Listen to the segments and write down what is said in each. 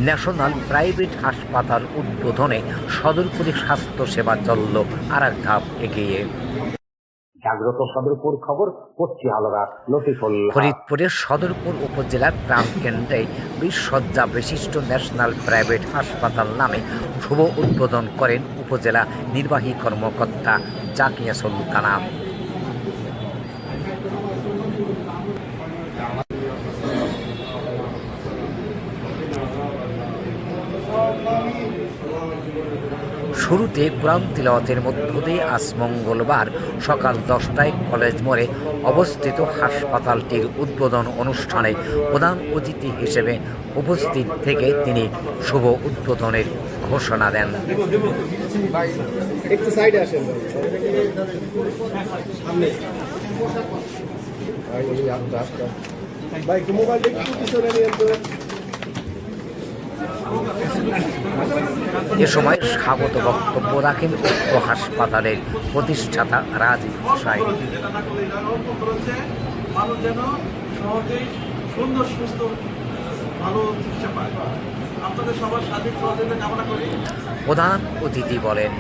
National private হাসপাতাল উদ্বোধনে সদরপুরে স্বাস্থ্যসেবা চলল আর এক ধাপ এগিয়ে। জাগ্রত সদরপুর খবর পড়ছি আলাদা লতিফুল। ফরিদপুরের সদরপুর উপজেলার প্রাণকেন্দ্রে 20 শয্যা বিশিষ্ট ন্যাশনাল প্রাইভেট হাসপাতাল নামে শুভ উদ্বোধন করেন উপজেলা নির্বাহী কর্মকর্তা জাকিয়া সুলতানা। শুরুতে কোরআন তিলাওয়াতের মধ্য দিয়ে আজ মঙ্গলবার সকাল 10টায় কলেজ মোড়ে অবস্থিত হাসপাতালটির উদ্বোধন অনুষ্ঠানে প্রধান অতিথি হিসেবে উপস্থিত থেকে তিনি শুভ উদ্বোধনের ঘোষণা দেন। এ সময় স্বাগত বক্তব্য রাখেন উক্ত হাসপাতালের প্রতিষ্ঠাতা রাজীব হোসাইন। প্রধান অতিথি বলেন,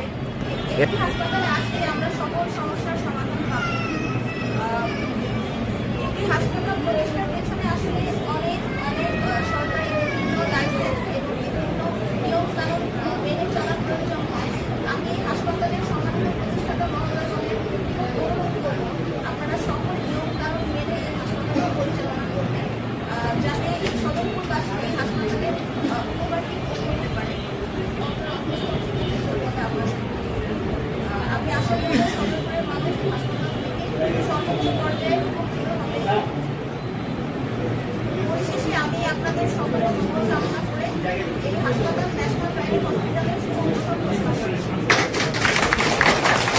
আমি আপনাদের সকলের মঙ্গল কামনা করে এই হাসপাতাল ন্যাশনাল প্রাইভেট হসপিটালের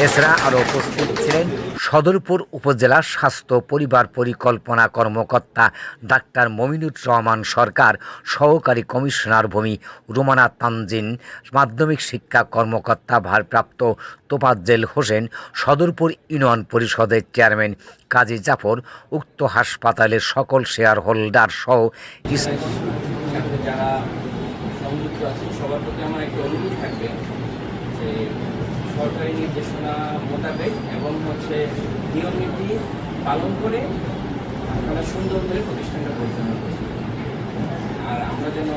এছাড়া আরও উপস্থিত ছিলেন সদরপুর উপজেলা স্বাস্থ্য পরিবার পরিকল্পনা কর্মকর্তা ডাক্তার মমিনুর রহমান সরকার, সহকারী কমিশনার ভূমি রুমানা তানজিন, মাধ্যমিক শিক্ষা কর্মকর্তা ভারপ্রাপ্ত তোফাজ্জেল হোসেন, সদরপুর ইউনিয়ন পরিষদের চেয়ারম্যান কাজী জাফর, উক্ত হাসপাতালের সকল শেয়ার হোল্ডার সহ যারা সংযুক্ত আছেন সবার প্রতি আমার একটি অনুরোধ থাকবে যে সরকারি নির্দেশনা মোতাবেক এবং নিয়ম নীতি পালন করে আপনারা সুন্দর করে প্রতিষ্ঠানটা পরিচালনা করবেন। আর আমরা যেন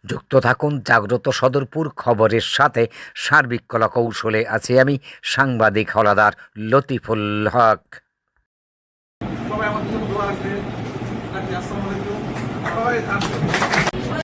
যুক্ত থাকুন জাগ্রত সদরপুর খবরের সাথে। সার্বিক কলা কৌশলে আছি আমি সাংবাদিক হলাদার লতিফুল হক। সবাই আমাদের জন্য দোয়া রাখবেন। আসসালামু আলাইকুম। সবাই